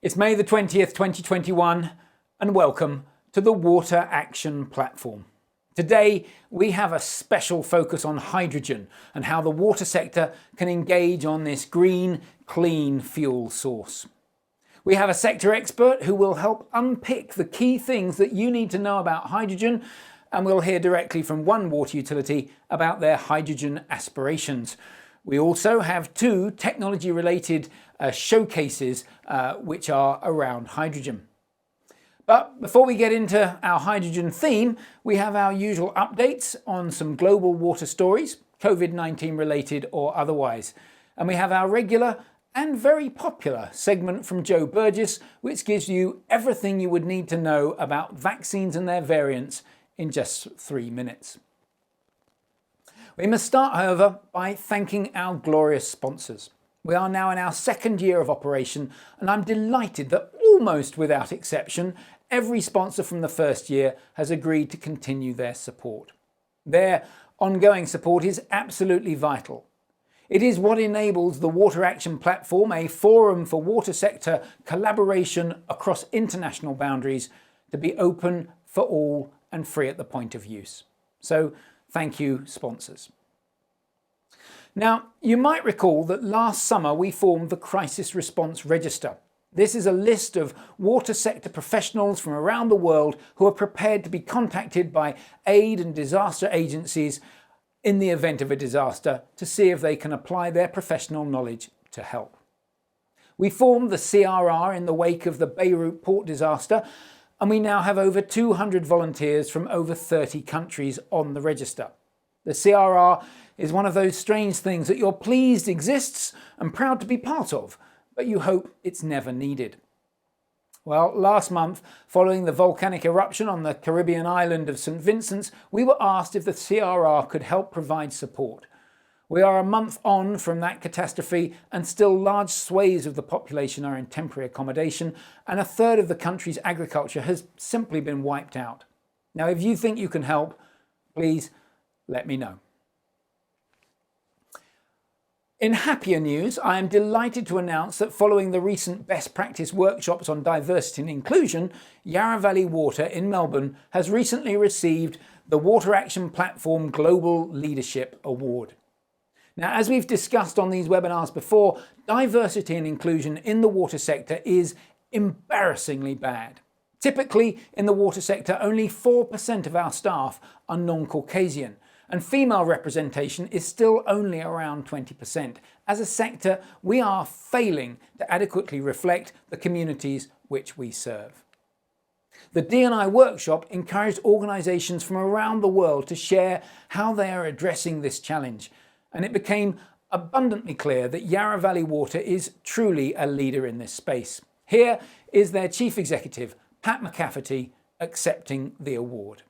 It's May the 20th, 2021, and welcome to the Water Action Platform. Today, we have a special focus on hydrogen and how the water sector can engage on this green, clean fuel source. We have a sector expert who will help unpick the key things that you need to know about hydrogen, and we'll hear directly from one water utility about their hydrogen aspirations. We also have two technology-related showcases which are around hydrogen. But before we get into our hydrogen theme, we have our usual updates on some global water stories, COVID-19 related or otherwise. And we have our regular and very popular segment from Joe Burgess, which gives you everything you would need to know about vaccines and their variants in just 3 minutes. We must start, however, by thanking our glorious sponsors. We are now in our second year of operation, and I'm delighted that almost without exception, every sponsor from the first year has agreed to continue their support. Their ongoing support is absolutely vital. It is what enables the Water Action Platform, a forum for water sector collaboration across international boundaries, to be open for all and free at the point of use. So, thank you, sponsors. Now, you might recall that last summer we formed the Crisis Response Register. This is a list of water sector professionals from around the world who are prepared to be contacted by aid and disaster agencies in the event of a disaster to see if they can apply their professional knowledge to help. We formed the CRR in the wake of the Beirut port disaster, and we now have over 200 volunteers from over 30 countries on the register. The CRR is one of those strange things that you're pleased exists and proud to be part of, but you hope it's never needed. Well, last month, following the volcanic eruption on the Caribbean island of St. Vincent's, we were asked if the CRR could help provide support. We are a month on from that catastrophe, and still large swathes of the population are in temporary accommodation, and a third of the country's agriculture has simply been wiped out. Now, if you think you can help, please let me know. In happier news, I am delighted to announce that following the recent best practice workshops on diversity and inclusion, Yarra Valley Water in Melbourne has recently received the Water Action Platform Global Leadership Award. Now, as we've discussed on these webinars before, diversity and inclusion in the water sector is embarrassingly bad. Typically, in the water sector, only 4% of our staff are non-Caucasian, and female representation is still only around 20%. As a sector, we are failing to adequately reflect the communities which we serve. The D&I workshop encouraged organisations from around the world to share how they are addressing this challenge, and it became abundantly clear that Yarra Valley Water is truly a leader in this space. Here is their Chief Executive, Pat McCafferty, accepting the award.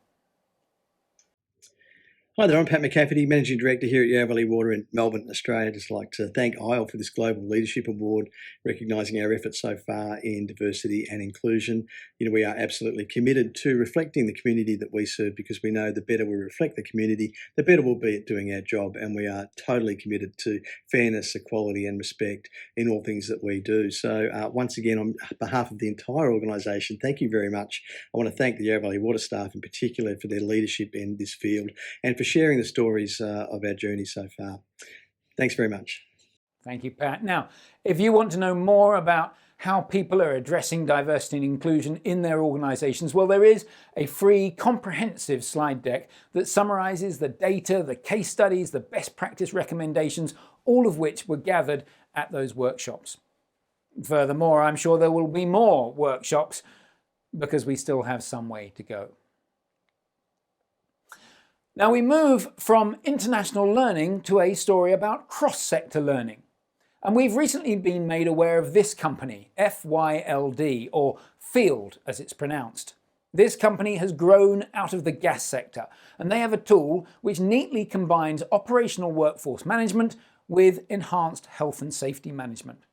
Hi there, I'm Pat McCafferty, Managing Director here at Yarra Valley Water in Melbourne, Australia. I'd just like to thank IEL for this Global Leadership Award, recognising our efforts so far in diversity and inclusion. We are absolutely committed to reflecting the community that we serve, because we know the better we reflect the community, the better we'll be at doing our job, and we are totally committed to fairness, equality and respect in all things that we do. So once again, on behalf of the entire organisation, thank you very much. I want to thank the Yarra Valley Water staff in particular for their leadership in this field and for sharing the stories of our journey so far. Thanks very much. Thank you, Pat. Now, if you want to know more about how people are addressing diversity and inclusion in their organisations, well, there is a free, comprehensive slide deck that summarises the data, the case studies, the best practice recommendations, all of which were gathered at those workshops. Furthermore, I'm sure there will be more workshops because we still have some way to go. Now we move from international learning to a story about cross-sector learning. And we've recently been made aware of this company, FYLD, or FYLD as it's pronounced. This company has grown out of the gas sector, and they have a tool which neatly combines operational workforce management with enhanced health and safety management.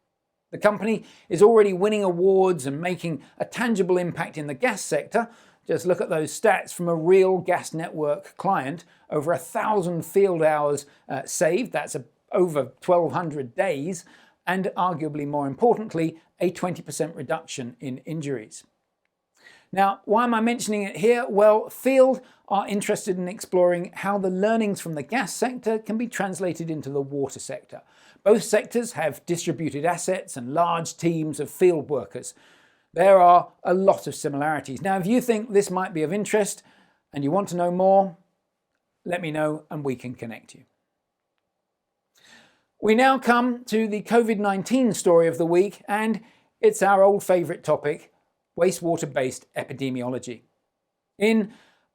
The company is already winning awards and making a tangible impact in the gas sector. Just look at those stats from a real gas network client. Over 1,000 field hours saved, that's over 1,200 days, and arguably more importantly, a 20% reduction in injuries. Now, why am I mentioning it here? Well, FYLD are interested in exploring how the learnings from the gas sector can be translated into the water sector. Both sectors have distributed assets and large teams of field workers. There are a lot of similarities. Now, if you think this might be of interest and you want to know more, let me know and we can connect you. We now come to the COVID-19 story of the week, and it's our old favourite topic, wastewater-based epidemiology. In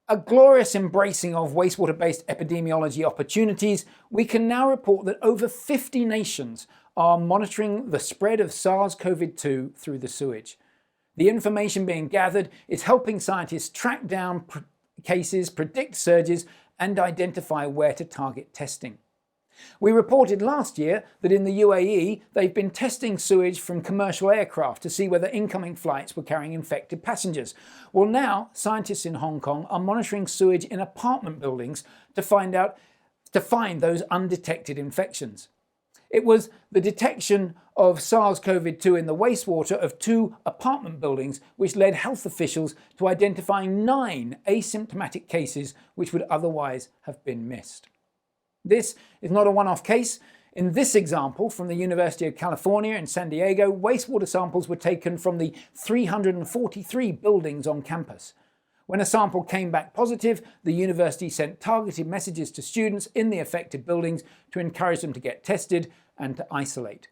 a glorious embracing of wastewater-based epidemiology opportunities, we can now report that over 50 nations are monitoring the spread of SARS-CoV-2 through the sewage. The information being gathered is helping scientists track down cases, predict surges, and identify where to target testing. We reported last year that in the UAE, they've been testing sewage from commercial aircraft to see whether incoming flights were carrying infected passengers. Well, now scientists in Hong Kong are monitoring sewage in apartment buildings to find those undetected infections. It was the detection of SARS-CoV-2 in the wastewater of 2 apartment buildings which led health officials to identifying 9 asymptomatic cases which would otherwise have been missed. This is not a one-off case. In this example, from the University of California in San Diego, wastewater samples were taken from the 343 buildings on campus. When a sample came back positive, the university sent targeted messages to students in the affected buildings to encourage them to get tested and to isolate.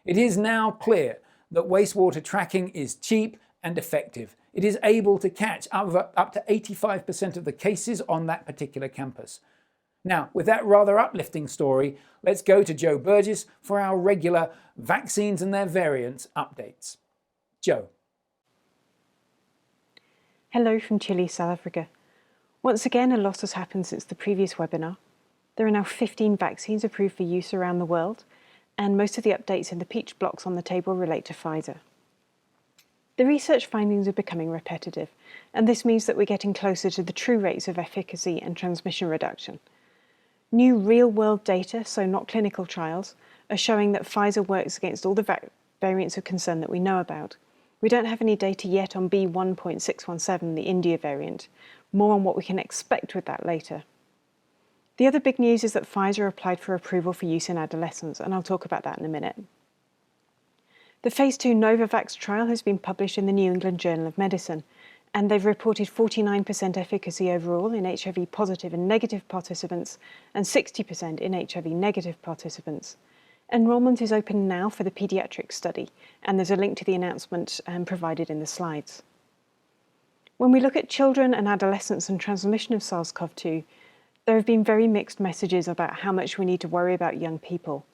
It is now clear that wastewater tracking is cheap and effective. It is able to catch up to 85% of the cases on that particular campus. Now, with that rather uplifting story, let's go to Joe Burgess for our regular vaccines and their variants updates. Joe. Hello from Chile, South Africa. Once again, a lot has happened since the previous webinar. There are now 15 vaccines approved for use around the world, and most of the updates in the peach blocks on the table relate to Pfizer. The research findings are becoming repetitive, and this means that we're getting closer to the true rates of efficacy and transmission reduction. New real-world data, so not clinical trials, are showing that Pfizer works against all the variants of concern that we know about. We don't have any data yet on B.1.617, the India variant. More on what we can expect with that later. The other big news is that Pfizer applied for approval for use in adolescents, and I'll talk about that in a minute. The Phase 2 Novavax trial has been published in the New England Journal of Medicine, and they've reported 49% efficacy overall in HIV positive and negative participants and 60% in HIV negative participants. Enrollment is open now for the paediatric study, and there's a link to the announcement provided in the slides. When we look at children and adolescents and transmission of SARS-CoV-2, there have been very mixed messages about how much we need to worry about young people.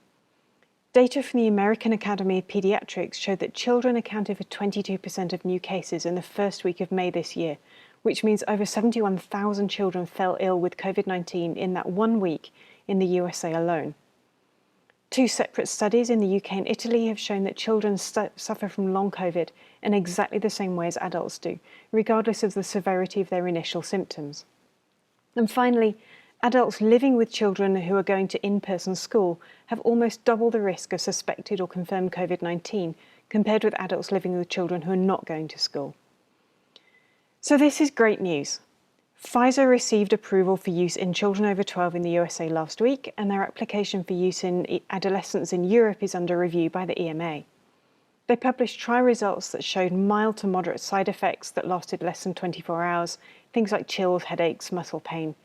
Data from the American Academy of Pediatrics showed that children accounted for 22% of new cases in the first week of May this year, which means over 71,000 children fell ill with COVID-19 in that 1 week in the USA alone. 2 separate studies in the UK and Italy have shown that children suffer from long COVID in exactly the same way as adults do, regardless of the severity of their initial symptoms. And finally, adults living with children who are going to in-person school have almost double the risk of suspected or confirmed COVID-19 compared with adults living with children who are not going to school. So this is great news. Pfizer received approval for use in children over 12 in the USA last week, and their application for use in adolescents in Europe is under review by the EMA. They published trial results that showed mild to moderate side effects that lasted less than 24 hours, things like chills, headaches, muscle pain.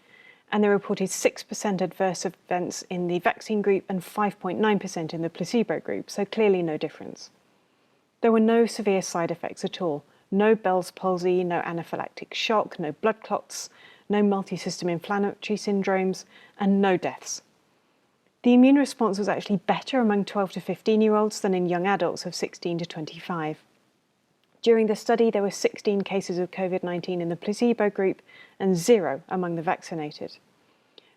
And they reported 6% adverse events in the vaccine group and 5.9% in the placebo group, so clearly no difference. There were no severe side effects at all. No Bell's palsy, no anaphylactic shock, no blood clots, no multi-system inflammatory syndromes, and no deaths. The immune response was actually better among 12 to 15-year-olds than in young adults of 16 to 25. During the study, there were 16 cases of COVID-19 in the placebo group and 0 among the vaccinated.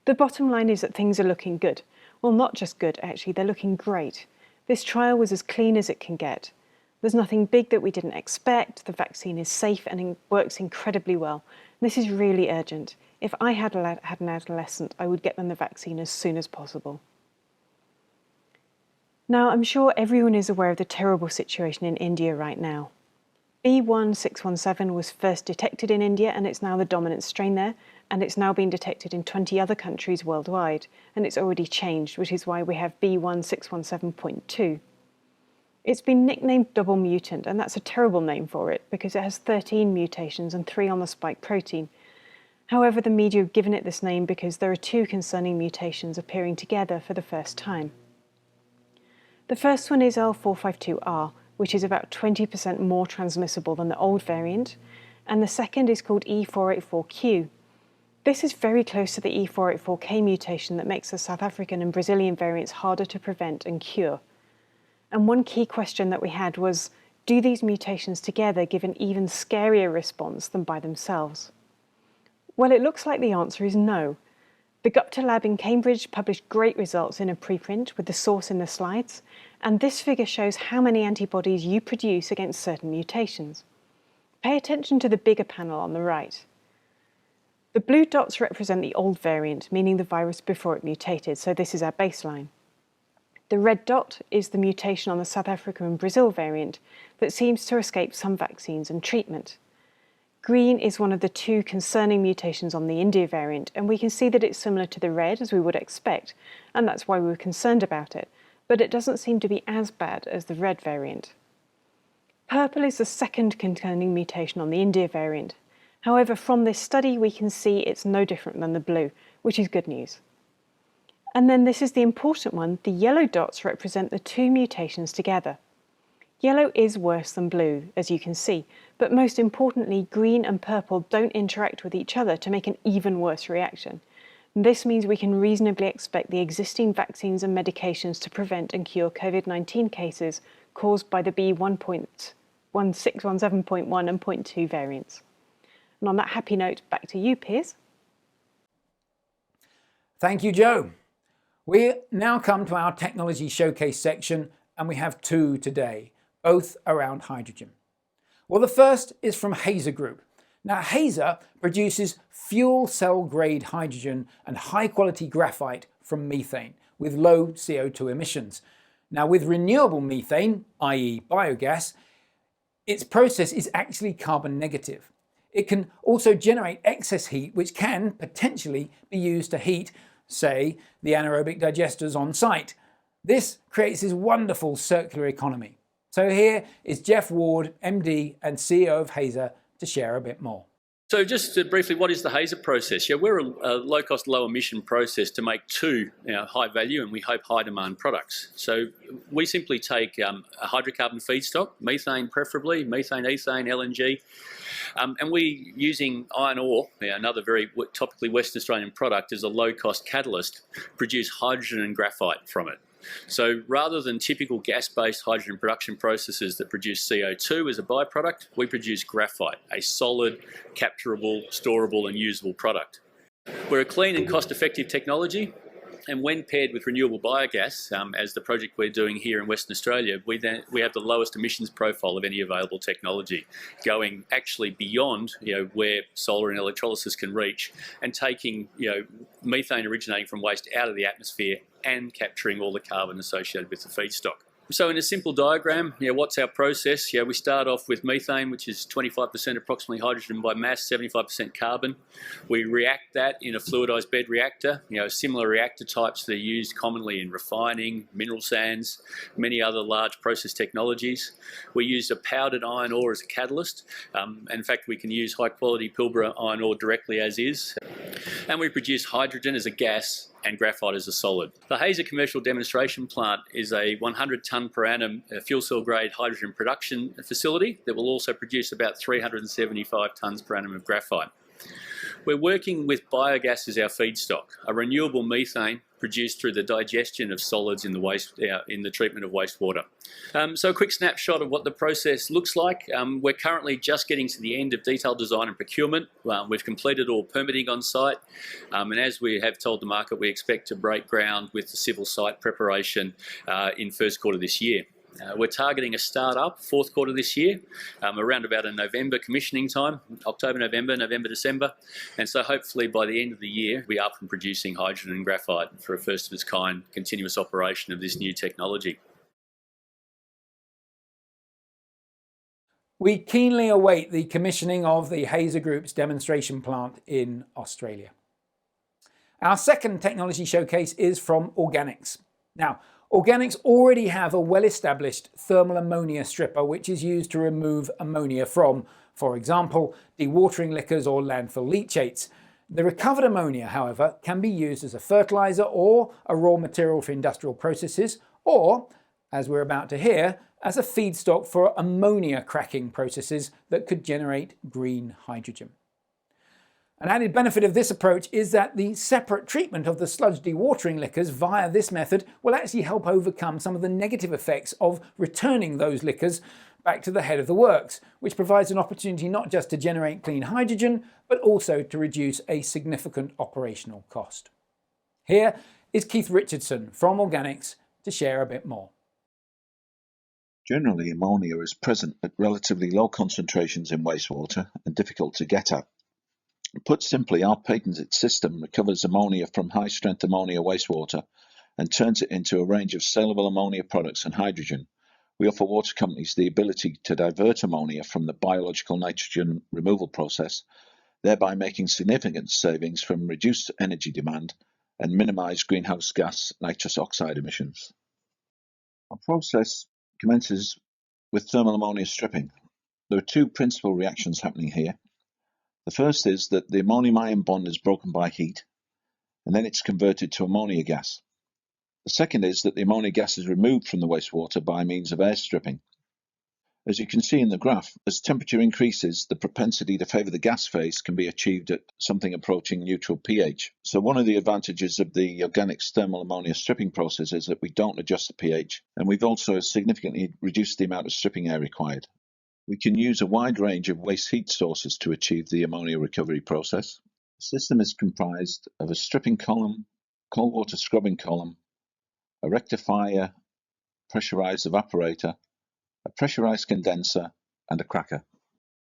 The bottom line is that things are looking good. Well, not just good, actually, they're looking great. This trial was as clean as it can get. There's nothing big that we didn't expect. The vaccine is safe and works incredibly well. This is really urgent. If I had an adolescent, I would get them the vaccine as soon as possible. Now, I'm sure everyone is aware of the terrible situation in India right now. B1617 was first detected in India and it's now the dominant strain there, and it's now been detected in 20 other countries worldwide, and it's already changed, which is why we have B1617.2. It's been nicknamed double mutant, and that's a terrible name for it because it has 13 mutations and 3 on the spike protein. However, the media have given it this name because there are 2 concerning mutations appearing together for the first time. The first one is L452R, which is about 20% more transmissible than the old variant, and the second is called E484Q. This is very close to the E484K mutation that makes the South African and Brazilian variants harder to prevent and cure. And one key question that we had was, do these mutations together give an even scarier response than by themselves? Well, it looks like the answer is no. The Gupta lab in Cambridge published great results in a preprint with the source in the slides, and this figure shows how many antibodies you produce against certain mutations. Pay attention to the bigger panel on the right. The blue dots represent the old variant, meaning the virus before it mutated, so this is our baseline. The red dot is the mutation on the South Africa and Brazil variant that seems to escape some vaccines and treatment. Green is one of the 2 concerning mutations on the India variant, and we can see that it's similar to the red as we would expect, and that's why we were concerned about it, but it doesn't seem to be as bad as the red variant. Purple is the second concerning mutation on the India variant. However, from this study we can see it's no different than the blue, which is good news. And then this is the important one, the yellow dots represent the 2 mutations together. Yellow is worse than blue, as you can see, but most importantly, green and purple don't interact with each other to make an even worse reaction. This means we can reasonably expect the existing vaccines and medications to prevent and cure COVID-19 cases caused by the B1617.1 and .2 variants. And on that happy note, back to you, Piers. Thank you, Jo. We now come to our technology showcase section, and we have 2 today, both around hydrogen. Well, the first is from Hazer Group. Now, Hazer produces fuel cell grade hydrogen and high quality graphite from methane with low CO2 emissions. Now, with renewable methane, i.e. biogas, its process is actually carbon negative. It can also generate excess heat, which can potentially be used to heat, say, the anaerobic digesters on site. This creates this wonderful circular economy. So here is Geoff Ward, MD and CEO of Hazer, to share a bit more. So just briefly, what is the Hazer process? Yeah, we're a low-cost, low-emission process to make 2 high-value and we hope high-demand products. So we simply take a hydrocarbon feedstock, methane preferably, methane, ethane, LNG, and we, using iron ore, another very topically Western Australian product, as a low-cost catalyst, produce hydrogen and graphite from it. So rather than typical gas-based hydrogen production processes that produce CO2 as a byproduct, we produce graphite, a solid, capturable, storable and usable product. We're a clean and cost-effective technology, and when paired with renewable biogas, as the project we're doing here in Western Australia, we have the lowest emissions profile of any available technology, going actually beyond where solar and electrolysis can reach, and taking methane originating from waste out of the atmosphere and capturing all the carbon associated with the feedstock. So in a simple diagram, what's our process? We start off with methane, which is 25% approximately hydrogen by mass, 75% carbon. We react that in a fluidized bed reactor, similar reactor types that are used commonly in refining, mineral sands, many other large process technologies. We use a powdered iron ore as a catalyst. In fact, we can use high quality Pilbara iron ore directly as is. And we produce hydrogen as a gas and graphite as a solid. The Hazer commercial demonstration plant is a 100 tonne per annum fuel cell grade hydrogen production facility that will also produce about 375 tonnes per annum of graphite. We're working with biogas as our feedstock, a renewable methane produced through the digestion of solids in the treatment of wastewater. So a quick snapshot of what the process looks like. We're currently just getting to the end of detailed design and procurement. We've completed all permitting on site, and as we have told the market, we expect to break ground with the civil site preparation in first quarter this year. We're targeting a start-up fourth quarter this year, around about a November commissioning time, October, November, December, and so hopefully by the end of the year we'll be up and producing hydrogen and graphite for a first of its kind continuous operation of this new technology. We keenly await the commissioning of the Hazer Group's demonstration plant in Australia. Our second technology showcase is from Organics. Now, Organics already have a well-established thermal ammonia stripper which is used to remove ammonia from, for example, dewatering liquors or landfill leachates. The recovered ammonia, however, can be used as a fertilizer or a raw material for industrial processes, or, as we're about to hear, as a feedstock for ammonia cracking processes that could generate green hydrogen. An added benefit of this approach is that the separate treatment of the sludge dewatering liquors via this method will actually help overcome some of the negative effects of returning those liquors back to the head of the works, which provides an opportunity not just to generate clean hydrogen, but also to reduce a significant operational cost. Here is Keith Richardson from Organics to share a bit more. Generally, ammonia is present at relatively low concentrations in wastewater and difficult to get at. Put simply, our patented system recovers ammonia from high-strength ammonia wastewater and turns it into a range of saleable ammonia products and hydrogen. We offer water companies the ability to divert ammonia from the biological nitrogen removal process, thereby making significant savings from reduced energy demand and minimized greenhouse gas nitrous oxide emissions. Our process commences with thermal ammonia stripping. There are two principal reactions happening here. The first is that the ammonium ion bond is broken by heat, and then it's converted to ammonia gas. The second is that the ammonia gas is removed from the wastewater by means of air stripping. As you can see in the graph, as temperature increases, the propensity to favour the gas phase can be achieved at something approaching neutral pH. So one of the advantages of the Organics thermal ammonia stripping process is that we don't adjust the pH, and we've also significantly reduced the amount of stripping air required. We can use a wide range of waste heat sources to achieve the ammonia recovery process. The system is comprised of a stripping column, cold water scrubbing column, a rectifier, pressurized evaporator, a pressurized condenser, and a cracker.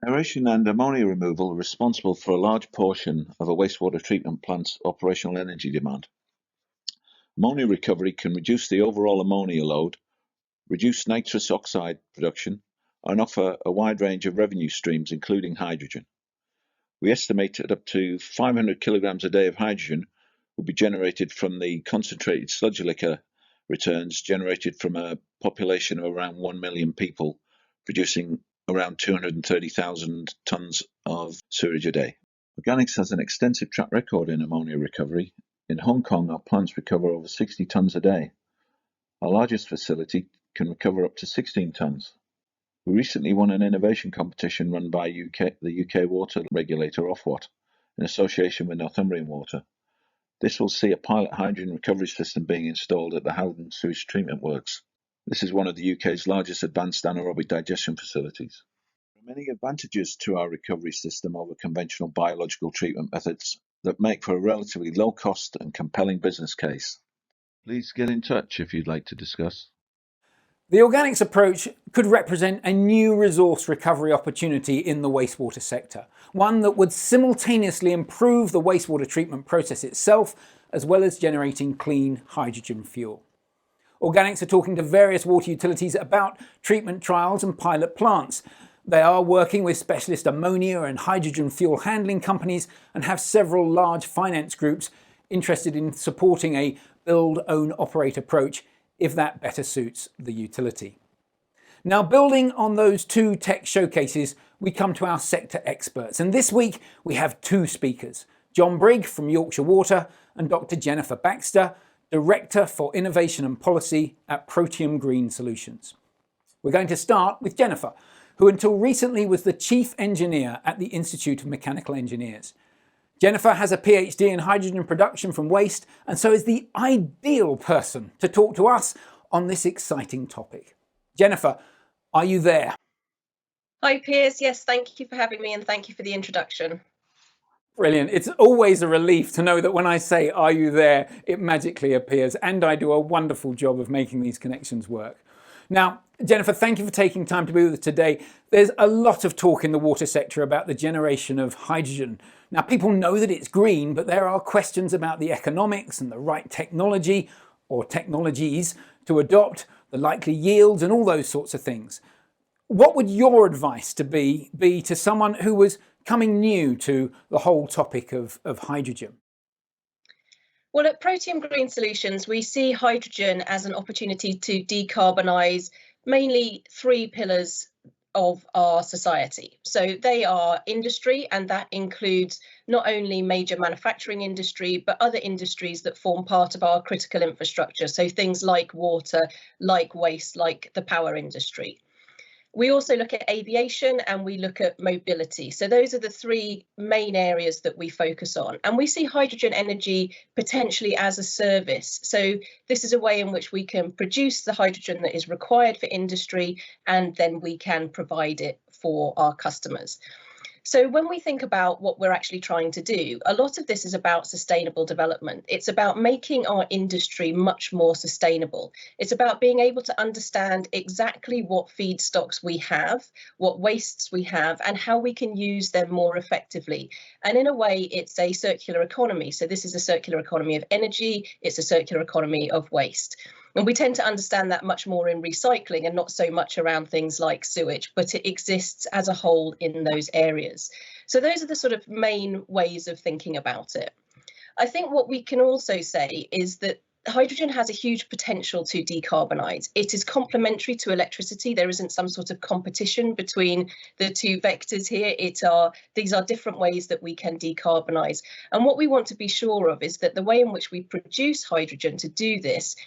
Aeration and ammonia removal are responsible for a large portion of a wastewater treatment plant's operational energy demand. Ammonia recovery can reduce the overall ammonia load, reduce nitrous oxide production, and offer a wide range of revenue streams, including hydrogen. We estimate that up to 500 kilograms a day of hydrogen will be generated from the concentrated sludge liquor returns generated from a population of around 1 million people, producing around 230,000 tonnes of sewage a day. Organics has an extensive track record in ammonia recovery. In Hong Kong, our plants recover over 60 tonnes a day. Our largest facility can recover up to 16 tonnes. We recently won an innovation competition run by the UK water regulator Ofwat in association with Northumbrian Water. This will see a pilot hydrogen recovery system being installed at the Howden Sewage Treatment Works. This is one of the UK's largest advanced anaerobic digestion facilities. There are many advantages to our recovery system over conventional biological treatment methods that make for a relatively low cost and compelling business case. Please get in touch if you'd like to discuss. The Organics approach could represent a new resource recovery opportunity in the wastewater sector, one that would simultaneously improve the wastewater treatment process itself, as well as generating clean hydrogen fuel. Organics are talking to various water utilities about treatment trials and pilot plants. They are working with specialist ammonia and hydrogen fuel handling companies and have several large finance groups interested in supporting a build, own, operate approach if that better suits the utility. Now, building on those two tech showcases, we come to our sector experts. And this week we have two speakers, Jonn Brigg from Yorkshire Water and Dr. Jennifer Baxter, Director for Innovation and Policy at Protium Green Solutions. We're going to start with Jennifer, who until recently was the Chief Engineer at the Institute of Mechanical Engineers. Jennifer has a PhD in hydrogen production from waste and so is the ideal person to talk to us on this exciting topic. Jennifer, are you there? Hi Piers, yes, thank you for having me and thank you for the introduction. Brilliant. It's always a relief to know that when I say, are you there, it magically appears, and I do a wonderful job of making these connections work. Now, Jennifer, thank you for taking time to be with us today. There's a lot of talk in the water sector about the generation of hydrogen. Now, people know that it's green, but there are questions about the economics and the right technology or technologies to adopt, the likely yields and all those sorts of things. What would your advice be to someone who was coming new to the whole topic of hydrogen? Well, at Protium Green Solutions, we see hydrogen as an opportunity to decarbonise mainly three pillars of our society. So they are industry, and that includes not only major manufacturing industry, but other industries that form part of our critical infrastructure. So things like water, like waste, like the power industry. We also look at aviation and we look at mobility. So those are the three main areas that we focus on. And we see hydrogen energy potentially as a service. So this is a way in which we can produce the hydrogen that is required for industry, and then we can provide it for our customers. So when we think about what we're actually trying to do, a lot of this is about sustainable development. It's about making our industry much more sustainable. It's about being able to understand exactly what feedstocks we have, what wastes we have, and how we can use them more effectively. And in a way, it's a circular economy. So this is a circular economy of energy. It's a circular economy of waste. And we tend to understand that much more in recycling and not so much around things like sewage, but it exists as a whole in those areas. So those are the sort of main ways of thinking about it. I think what we can also say is that hydrogen has a huge potential to decarbonise. It is complementary to electricity. There isn't some sort of competition between the two vectors here. These are different ways that we can decarbonise. And what we want to be sure of is that the way in which we produce hydrogen to do this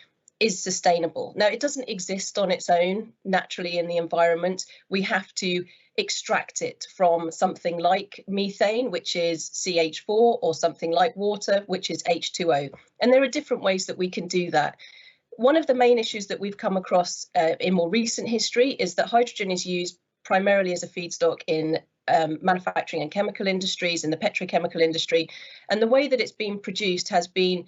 is sustainable. Now, it doesn't exist on its own naturally in the environment. We have to extract it from something like methane, which is CH4, or something like water, which is H2O. And there are different ways that we can do that. One of the main issues that we've come across in more recent history is that hydrogen is used primarily as a feedstock in manufacturing and chemical industries, in the petrochemical industry. And the way that it's been produced has been,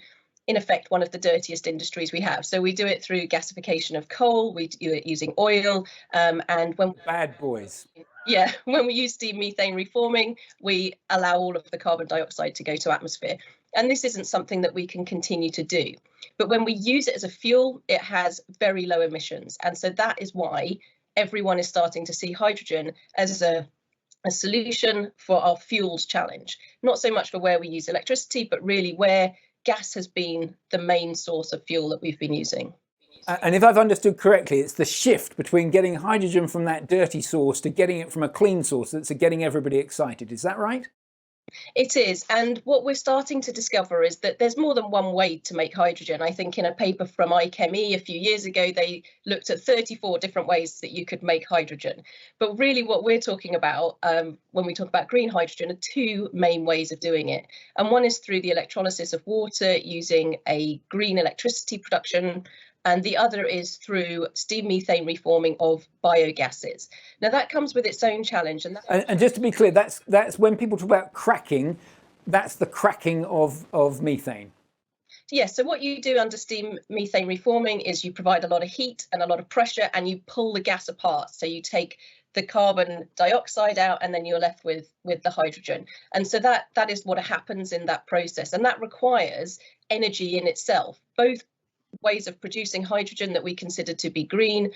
in effect, one of the dirtiest industries we have. So we do it through gasification of coal, we do it using oil, and when Bad boys. Yeah, when we use steam methane reforming, we allow all of the carbon dioxide to go to atmosphere. And this isn't something that we can continue to do. But when we use it as a fuel, it has very low emissions. And so that is why everyone is starting to see hydrogen as a solution for our fuels challenge. Not so much for where we use electricity, but really where gas has been the main source of fuel that we've been using. And if I've understood correctly, it's the shift between getting hydrogen from that dirty source to getting it from a clean source that's getting everybody excited. Is that right? It is. And what we're starting to discover is that there's more than one way to make hydrogen. I think in a paper from iChemE a few years ago, they looked at 34 different ways that you could make hydrogen. But really what we're talking about when we talk about green hydrogen are two main ways of doing it. And one is through the electrolysis of water using a green electricity production, and the other is through steam methane reforming of biogases. Now that comes with its own challenge. And just to be clear, that's when people talk about cracking, that's the cracking of methane. Yes, so what you do under steam methane reforming is you provide a lot of heat and a lot of pressure, and you pull the gas apart. So you take the carbon dioxide out, and then you're left with the hydrogen. And so that is what happens in that process. And that requires energy in itself. Both ways of producing hydrogen that we consider to be green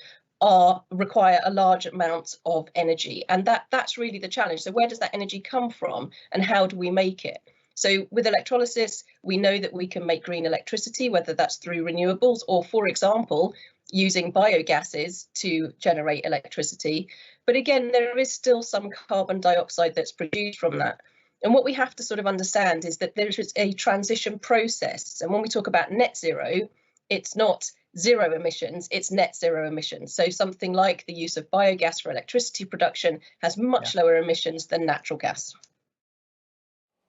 require a large amount of energy, and that's really the challenge. So where does that energy come from, and how do we make it? So with electrolysis, we know that we can make green electricity, whether that's through renewables or, for example, using biogases to generate electricity. But again, there is still some carbon dioxide that's produced from that. And what we have to sort of understand is that there is a transition process. And when we talk about net zero, it's not zero emissions, it's net zero emissions. So something like the use of biogas for electricity production has much lower emissions than natural gas.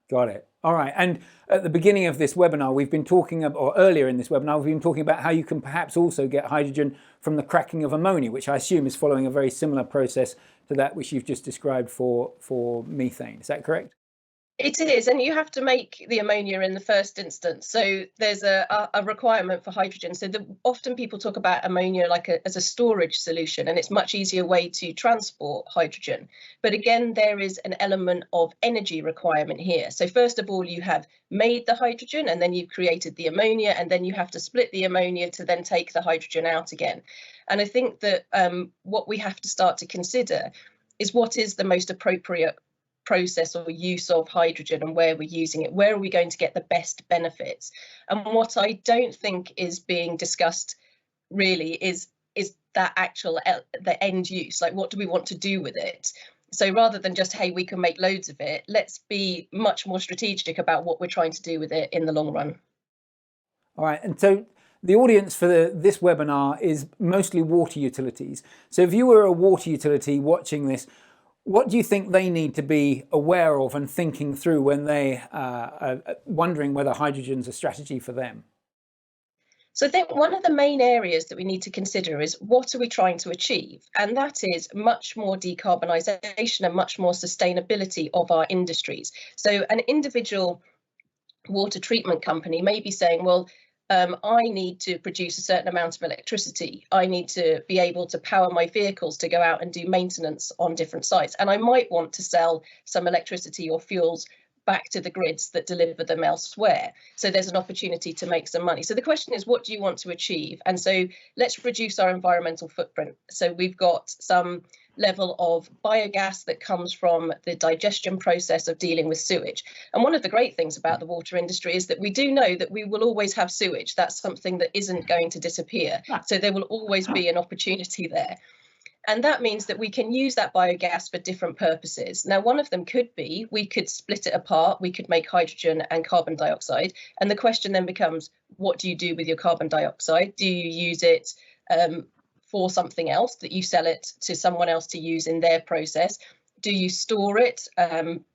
Got it. All right. And at the beginning of this webinar, we've been talking, or earlier in this webinar, we've been talking about how you can perhaps also get hydrogen from the cracking of ammonia, which I assume is following a very similar process to that which you've just described for methane. Is that correct? It is, and you have to make the ammonia in the first instance. So there's a requirement for hydrogen. So often people talk about ammonia like as a storage solution, and it's a much easier way to transport hydrogen. But again, there is an element of energy requirement here. So first of all, you have made the hydrogen, and then you've created the ammonia, and then you have to split the ammonia to then take the hydrogen out again. And I think that what we have to start to consider is what is the most appropriate process or use of hydrogen and where we're using it. Where are we going to get the best benefits? And what I don't think is being discussed really is that actual the end use. Like, what do we want to do with it? So rather than just, hey, we can make loads of it, let's be much more strategic about what we're trying to do with it in the long run. All right, and so the audience for this webinar is mostly water utilities. So if you were a water utility watching this, what do you think they need to be aware of and thinking through when they are wondering whether hydrogen's a strategy for them? So I think one of the main areas that we need to consider is what are we trying to achieve? And that is much more decarbonisation and much more sustainability of our industries. So an individual water treatment company may be saying, well, I need to produce a certain amount of electricity. I need to be able to power my vehicles to go out and do maintenance on different sites. And I might want to sell some electricity or fuels back to the grids that deliver them elsewhere. So there's an opportunity to make some money. So the question is, what do you want to achieve? And so let's reduce our environmental footprint. So we've got some level of biogas that comes from the digestion process of dealing with sewage. And one of the great things about the water industry is that we do know that we will always have sewage. That's something that isn't going to disappear. So there will always be an opportunity there. And that means that we can use that biogas for different purposes. Now, one of them could be, we could split it apart, we could make hydrogen and carbon dioxide. And the question then becomes, what do you do with your carbon dioxide? Do you use it for something else, that you sell it to someone else to use in their process? Do you store it?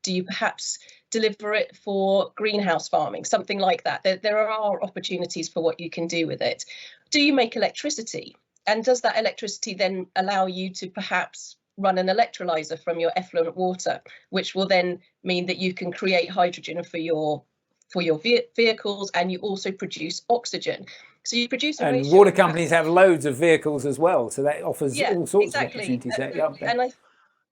Do you perhaps deliver it for greenhouse farming, something like that? There are opportunities for what you can do with it. Do you make electricity? And does that electricity then allow you to perhaps run an electrolyzer from your effluent water, which will then mean that you can create hydrogen for your vehicles, and you also produce oxygen. So you produce a and water companies have loads of vehicles as well, so that offers all sorts of opportunities there. And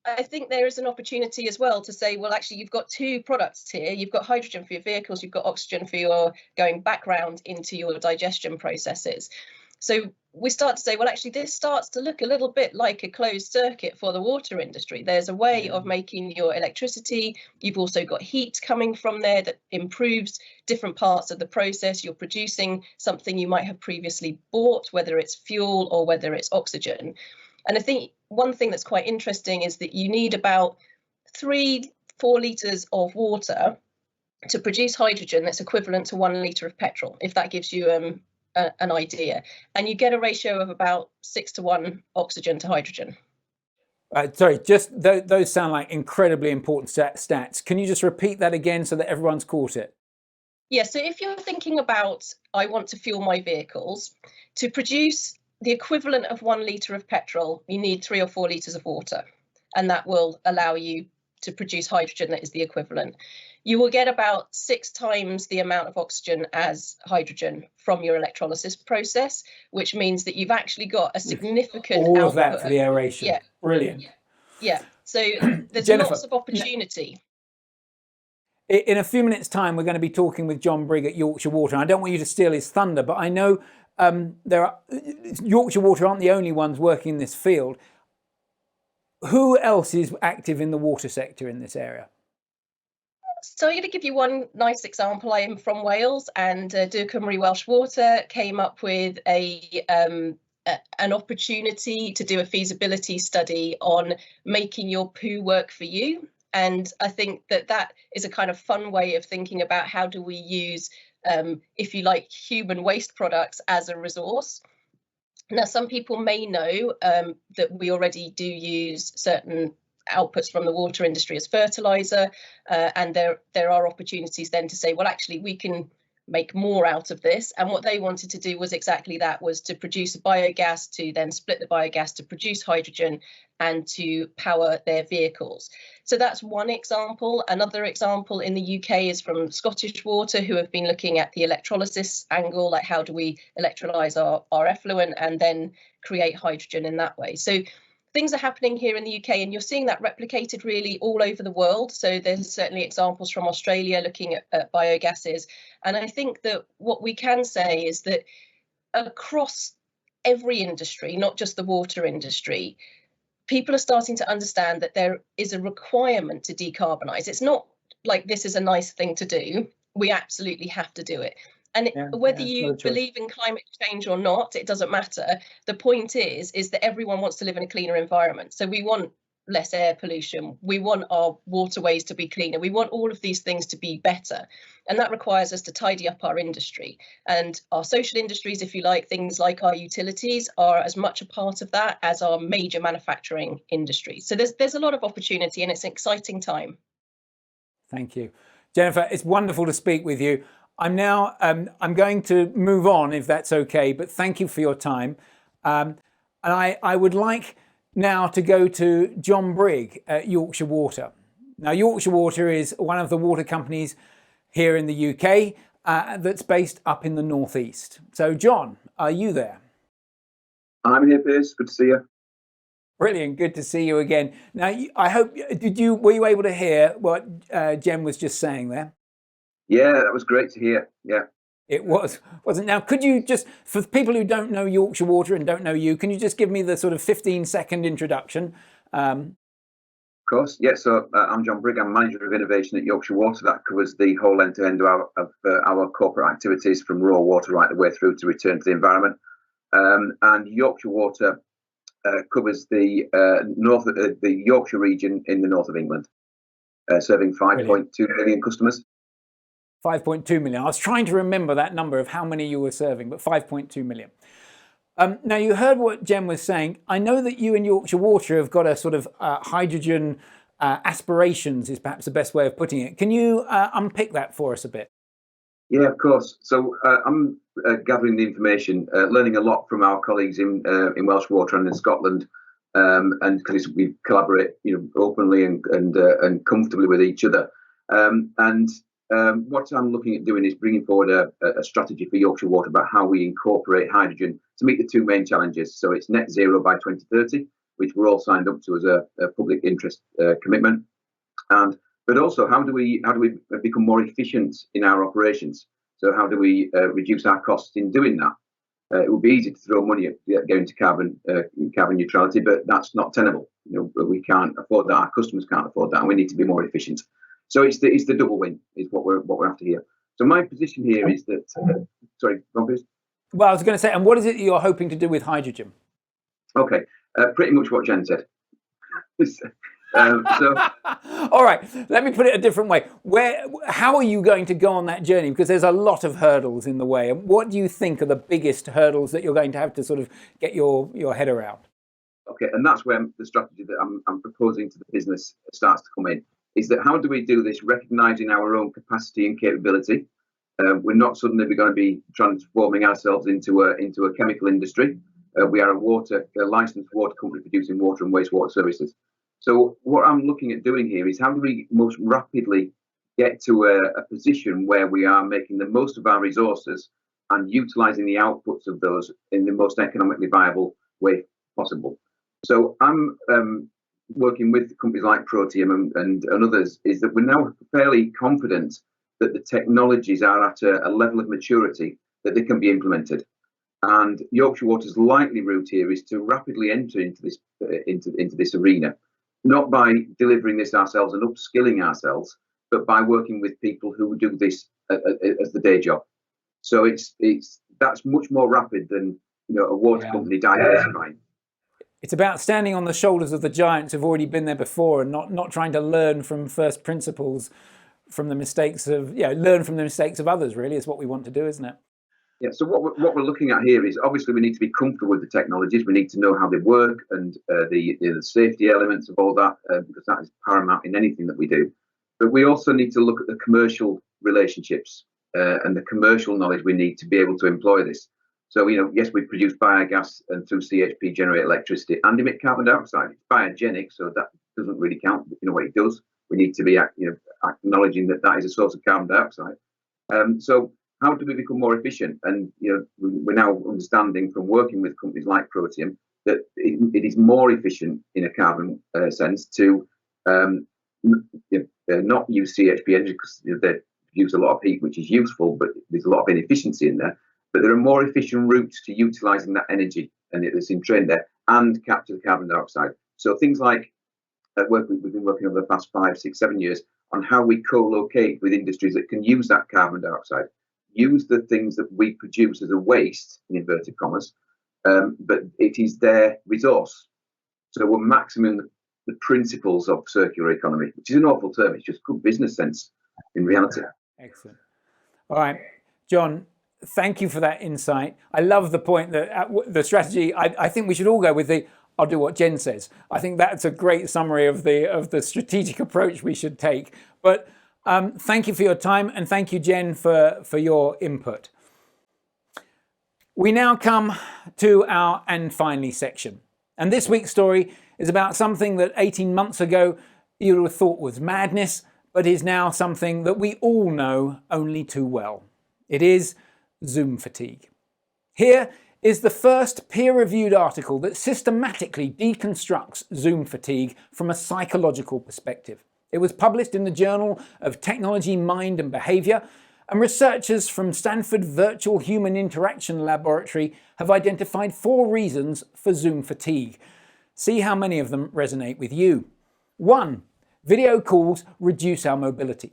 I think there is an opportunity as well to say, well, actually, you've got two products here. You've got hydrogen for your vehicles, you've got oxygen for your going background into your digestion processes. So we start to say, well, actually, this starts to look a little bit like a closed circuit for the water industry. There's a way of making your electricity. You've also got heat coming from there that improves different parts of the process. You're producing something you might have previously bought, whether it's fuel or whether it's oxygen. And I think one thing that's quite interesting is that you need about 3-4 litres of water to produce hydrogen that's equivalent to 1 litre of petrol, if that gives you an idea. And you get a ratio of about 6-to-1 oxygen to hydrogen. Sorry, just those sound like incredibly important stats. Can you just repeat that again so that everyone's caught it? Yeah, so if you're thinking about, I want to fuel my vehicles, to produce the equivalent of 1 litre of petrol, you need 3 or 4 litres of water, and that will allow you to produce hydrogen that is the equivalent. You will get about 6 times the amount of oxygen as hydrogen from your electrolysis process, which means that you've actually got a significant all output. of that for the aeration. Yeah. Brilliant. Yeah, so there's Jennifer, lots of opportunity. In a few minutes' time, we're going to be talking with Jonn Brigg at Yorkshire Water. I don't want you to steal his thunder, but I know Yorkshire Water aren't the only ones working in this field. Who else is active in the water sector in this area? So I'm going to give you one nice example. I am from Wales, and Dŵr Cymru Welsh Water came up with an opportunity to do a feasibility study on making your poo work for you. And I think that is a kind of fun way of thinking about how do we use, if you like, human waste products as a resource. Now, some people may know that we already do use certain outputs from the water industry as fertilizer, and there are opportunities then to say, well, actually, we can make more out of this. And what they wanted to do was exactly that, was to produce a biogas, to then split the biogas to produce hydrogen, and to power their vehicles. So that's one example. Another example in the UK is from Scottish Water, who have been looking at the electrolysis angle, like how do we electrolyse our effluent and then create hydrogen in that way. So things are happening here in the UK, and you're seeing that replicated really all over the world. So there's certainly examples from Australia looking at biogases. And I think that what we can say is that across every industry, not just the water industry, people are starting to understand that there is a requirement to decarbonise. It's not like this is a nice thing to do. We absolutely have to do it. And whether you believe in climate change or not, it doesn't matter. The point is that everyone wants to live in a cleaner environment. So we want less air pollution. We want our waterways to be cleaner. We want all of these things to be better. And that requires us to tidy up our industry. And our social industries, if you like, things like our utilities are as much a part of that as our major manufacturing industry. So there's a lot of opportunity, and it's an exciting time. Thank you. Jennifer, it's wonderful to speak with you. I'm now, I'm going to move on if that's okay, but thank you for your time. And I would like now to go to Jonn Brigg at Yorkshire Water. Now, Yorkshire Water is one of the water companies here in the UK that's based up in the northeast. So, Jonn, are you there? I'm here, Piers. Good to see you. Brilliant. Good to see you again. Now, I hope, were you able to hear what Jen was just saying there? Yeah, that was great to hear. Yeah. It was, wasn't it? Now, could you just, for people who don't know Yorkshire Water and don't know you, can you just give me the sort of 15-second introduction? Of course. Yeah, so I'm Jonn Brigg. I'm Manager of Innovation at Yorkshire Water. That covers the whole end-to-end of our corporate activities, from raw water right the way through to return to the environment. And Yorkshire Water covers the the Yorkshire region in the north of England, serving 5.2 million customers. 5.2 million. I was trying to remember that number of how many you were serving, but 5.2 million. Now, you heard what Jen was saying. I know that you and Yorkshire Water have got a sort of hydrogen aspirations, is perhaps the best way of putting it. Can you unpick that for us a bit? Yeah, of course. So I'm gathering the information, learning a lot from our colleagues in Welsh Water and in Scotland, and because we collaborate, openly and comfortably with each other. What I'm looking at doing is bringing forward a strategy for Yorkshire Water about how we incorporate hydrogen to meet the two main challenges. So it's net zero by 2030, which we're all signed up to as a public interest commitment, but also how do we become more efficient in our operations? So how do we reduce our costs in doing that? It would be easy to throw money at going to carbon neutrality, but that's not tenable. We can't afford that. Our customers can't afford that, and we need to be more efficient. So it's the double win is what we're after here. So my position here is that sorry, go on, please. Well, I was going to say, and what is it that you're hoping to do with hydrogen? Okay, pretty much what Jen said. All right, let me put it a different way. How are you going to go on that journey? Because there's a lot of hurdles in the way. And what do you think are the biggest hurdles that you're going to have to sort of get your head around? Okay, and that's where the strategy that I'm proposing to the business starts to come in. Is that how do we do this, recognising our own capacity and capability? We're not suddenly going to be transforming ourselves into a chemical industry. We are a licensed water company producing water and wastewater services. So what I'm looking at doing here is how do we most rapidly get to a position where we are making the most of our resources and utilising the outputs of those in the most economically viable way possible. So I'm working with companies like Protium and others, is that we're now fairly confident that the technologies are at a level of maturity that they can be implemented. And Yorkshire Water's likely route here is to rapidly enter into this arena, not by delivering this ourselves and upskilling ourselves, but by working with people who do this as the day job. So that's much more rapid than a water company diversifying. It's about standing on the shoulders of the giants who've already been there before, and not trying to learn from first principles, from the mistakes of learn from the mistakes of others. Really, is what we want to do, isn't it? Yeah. So what we're looking at here is obviously we need to be comfortable with the technologies. We need to know how they work and the safety elements of all that, because that is paramount in anything that we do. But we also need to look at the commercial relationships and the commercial knowledge we need to be able to employ this. So, yes, we produce biogas and through CHP generate electricity and emit carbon dioxide. It's biogenic, so that doesn't really count. What it does, we need to be acknowledging that is a source of carbon dioxide. So how do we become more efficient? And we're now understanding from working with companies like Protium that it is more efficient in a carbon sense to not use CHP energy, because they use a lot of heat, which is useful, but there's a lot of inefficiency in there. But there are more efficient routes to utilising that energy, and it's in trend there, and capture the carbon dioxide. So things like work we've been working over the past 5, 6, 7 years on how we co-locate with industries that can use that carbon dioxide, use the things that we produce as a waste, in inverted commas, but it is their resource. So we're maximum the principles of circular economy, which is an awful term. It's just good business sense in reality. Excellent. All right, Jonn, thank you for that insight. I love the point that the strategy, I think we should all go with I'll do what Jen says. I think that's a great summary of the strategic approach we should take. But thank you for your time, and thank you, Jen, for your input. We now come to our "and finally" section. And this week's story is about something that 18 months ago you would have thought was madness, but is now something that we all know only too well. It is Zoom fatigue. Here is the first peer-reviewed article that systematically deconstructs Zoom fatigue from a psychological perspective. It was published in the Journal of Technology, Mind and Behavior, and researchers from Stanford Virtual Human Interaction Laboratory have identified 4 reasons for Zoom fatigue. See how many of them resonate with you. 1. Video calls reduce our mobility.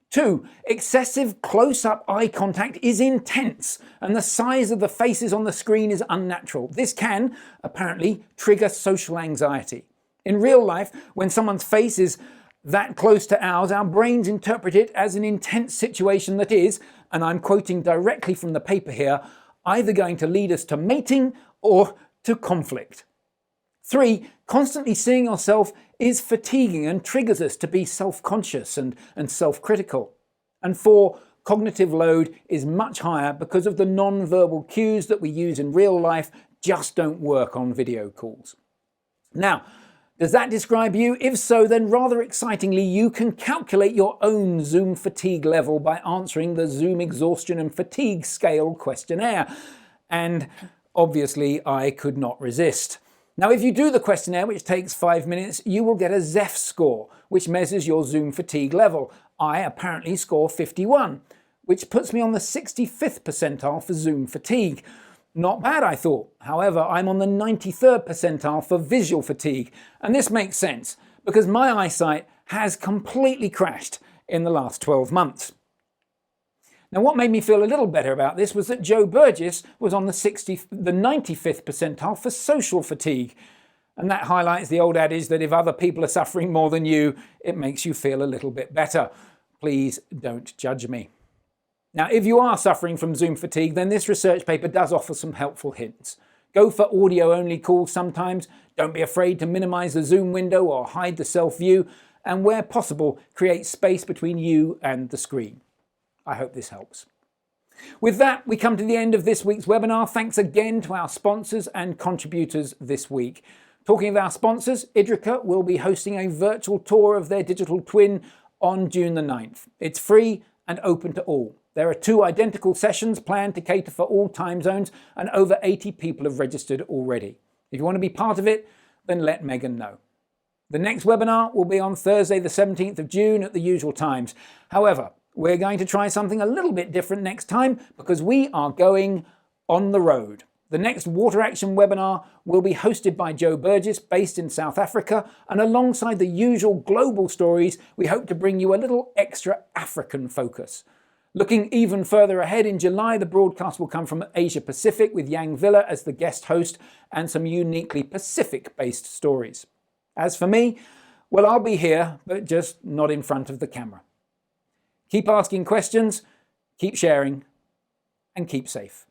2. Excessive close-up eye contact is intense, and the size of the faces on the screen is unnatural. This can, apparently, trigger social anxiety. In real life, when someone's face is that close to ours, our brains interpret it as an intense situation that is, and I'm quoting directly from the paper here, either going to lead us to mating or to conflict. 3. Constantly seeing yourself is fatiguing and triggers us to be self-conscious and self-critical. And 4. Cognitive load is much higher because of the non-verbal cues that we use in real life just don't work on video calls. Now, does that describe you? If so, then rather excitingly, you can calculate your own Zoom fatigue level by answering the Zoom Exhaustion and Fatigue Scale questionnaire. And obviously, I could not resist. Now, if you do the questionnaire, which takes 5 minutes, you will get a Zeph score, which measures your Zoom fatigue level. I apparently score 51, which puts me on the 65th percentile for Zoom fatigue. Not bad, I thought. However, I'm on the 93rd percentile for visual fatigue. And this makes sense, because my eyesight has completely crashed in the last 12 months. Now, what made me feel a little better about this was that Joe Burgess was on the 95th percentile for social fatigue. And that highlights the old adage that if other people are suffering more than you, it makes you feel a little bit better. Please don't judge me. Now, if you are suffering from Zoom fatigue, then this research paper does offer some helpful hints. Go for audio-only calls sometimes. Don't be afraid to minimize the Zoom window or hide the self-view. And where possible, create space between you and the screen. I hope this helps. With that, we come to the end of this week's webinar. Thanks again to our sponsors and contributors this week. Talking of our sponsors, Idrica will be hosting a virtual tour of their digital twin on June the 9th. It's free and open to all. There are 2 identical sessions planned to cater for all time zones, and over 80 people have registered already. If you want to be part of it, then let Megan know. The next webinar will be on Thursday the 17th of June at the usual times. However, we're going to try something a little bit different next time because we are going on the road. The next Water Action webinar will be hosted by Joe Burgess, based in South Africa, and alongside the usual global stories, we hope to bring you a little extra African focus. Looking even further ahead, in July, the broadcast will come from Asia Pacific with Yang Villa as the guest host and some uniquely Pacific-based stories. As for me, well, I'll be here, but just not in front of the camera. Keep asking questions, keep sharing, and keep safe.